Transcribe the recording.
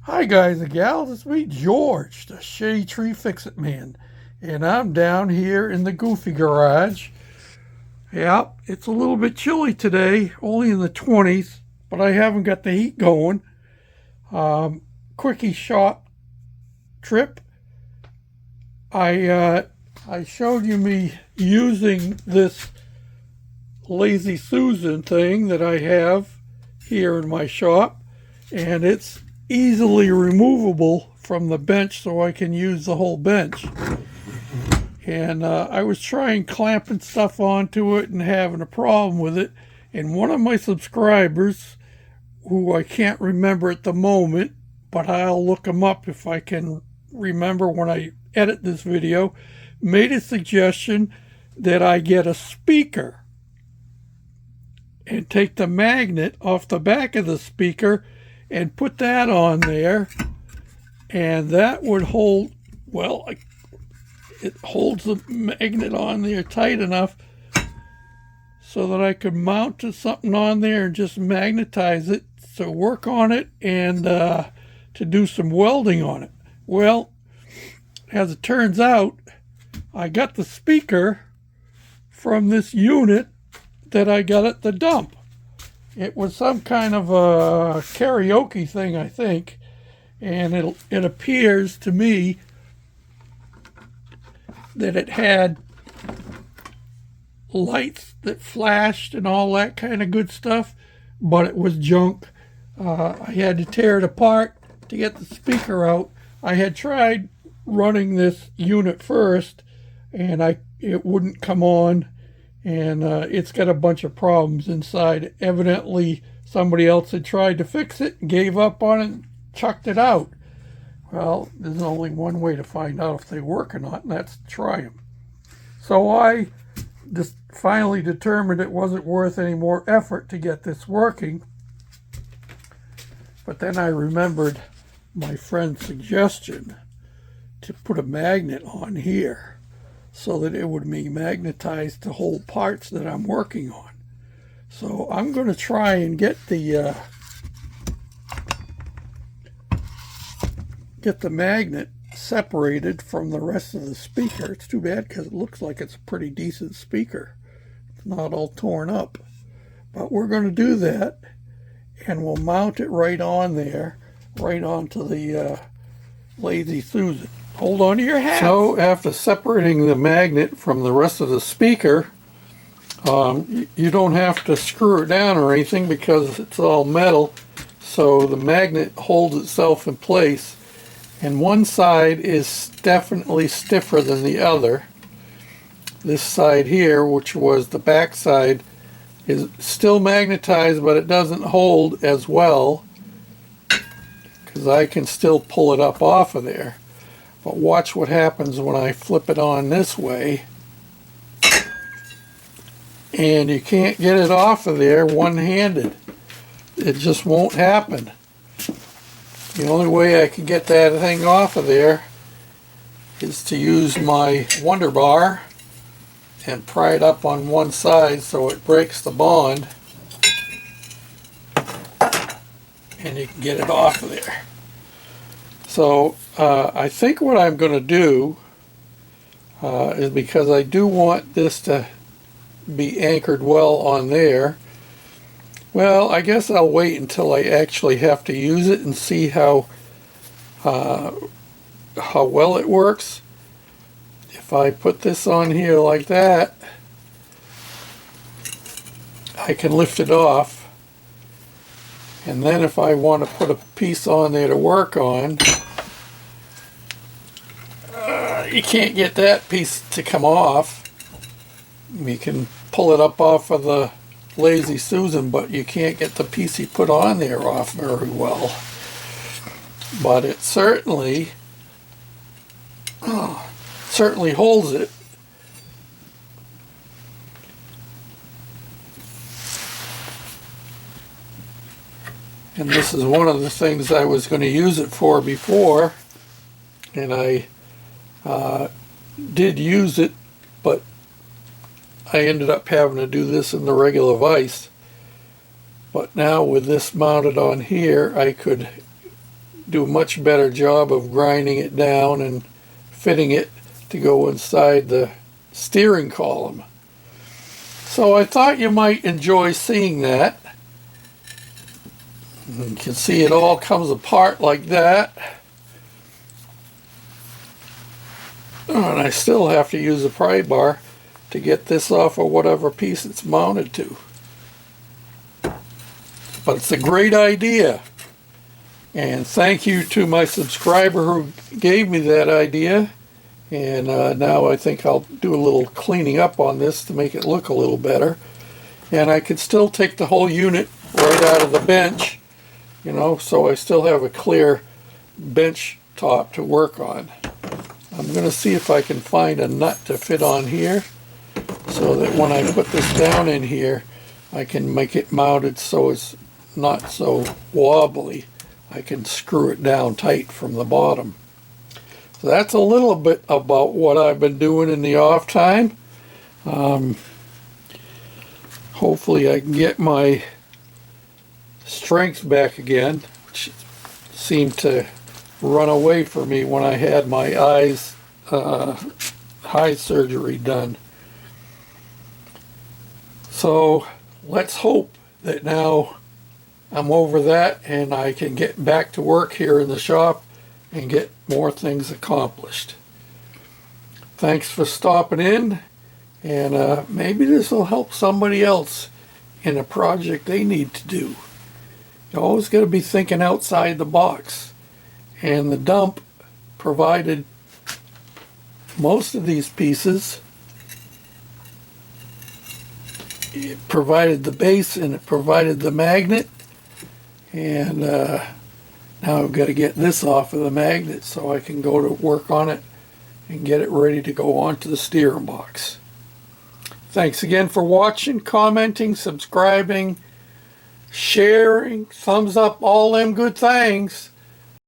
Hi guys and gals, it's me George, the Shady Tree Fix-It Man, and I'm down here in the Goofy Garage. Yep, it's a little bit chilly today, only in the 20s, but I haven't got the heat going. Quickie shop trip. I showed you me using this Lazy Susan thing that I have here in my shop, and it's easily removable from the bench so I can use the whole bench. And I was trying clamping stuff onto it and having a problem with it, and one of my subscribers, who I can't remember at the moment, but I'll look him up if I can remember when I edit this video, made a suggestion that I get a speaker and take the magnet off the back of the speaker and put that on there, and that would hold, well, it holds the magnet on there tight enough so that I could mount to something on there and just magnetize it to work on it and to do some welding on it. Well, as it turns out, I got the speaker from this unit that I got at the dump. It was some kind of a karaoke thing, I think, and it appears to me that it had lights that flashed and all that kind of good stuff, but it was junk. I had to tear it apart to get the speaker out. I had tried running this unit first, and it wouldn't come on. And it's got a bunch of problems inside. Evidently, somebody else had tried to fix it, gave up on it, and chucked it out. Well, there's only one way to find out if they work or not, and that's to try them. So I just finally determined it wasn't worth any more effort to get this working. But then I remembered my friend's suggestion to put a magnet on here, so that it would be magnetized to hold parts that I'm working on. So I'm going to try and get the magnet separated from the rest of the speaker. It's too bad because it looks like it's a pretty decent speaker. It's not all torn up. But we're going to do that, and we'll mount it right on there, right onto the Lazy Susan. Hold on to your hat. So after separating the magnet from the rest of the speaker, you don't have to screw it down or anything because it's all metal, so the magnet holds itself in place, and one side is definitely stiffer than the other. This side here, which was the back side, is still magnetized, but it doesn't hold as well because I can still pull it up off of there. But watch what happens when I flip it on this way. And you can't get it off of there one-handed. It just won't happen. The only way I can get that thing off of there is to use my Wonder Bar and pry it up on one side so it breaks the bond. And you can get it off of there. So I think what I'm going to do is, because I do want this to be anchored well on there, well, I guess I'll wait until I actually have to use it and see how well it works. If I put this on here like that, I can lift it off. And then if I want to put a piece on there to work on, you can't get that piece to come off. You can pull it up off of the Lazy Susan, but you can't get the piece you put on there off very well. But it certainly holds it. And this is one of the things I was going to use it for before, and I did use it, but I ended up having to do this in the regular vise. But now with this mounted on here, I could do a much better job of grinding it down and fitting it to go inside the steering column. So I thought you might enjoy seeing that. You can see it all comes apart like that. And I still have to use a pry bar to get this off of whatever piece it's mounted to. But it's a great idea. And thank you to my subscriber who gave me that idea. And now I think I'll do a little cleaning up on this to make it look a little better. And I can still take the whole unit right out of the bench, you know, so I still have a clear bench top to work on. I'm going to see if I can find a nut to fit on here so that when I put this down in here, I can make it mounted so it's not so wobbly. I can screw it down tight from the bottom. So that's a little bit about what I've been doing in the off time. Hopefully I can get my strength back again, which seemed to run away from me when I had my eye surgery done. So let's hope that now I'm over that and I can get back to work here in the shop and get more things accomplished. Thanks for stopping in, and maybe this will help somebody else in a project they need to do. You always got to be thinking outside the box. And the dump provided most of these pieces. It provided the base and it provided the magnet. And now I've got to get this off of the magnet so I can go to work on it and get it ready to go onto the steering box. Thanks again for watching, commenting, subscribing, sharing, thumbs up, all them good things.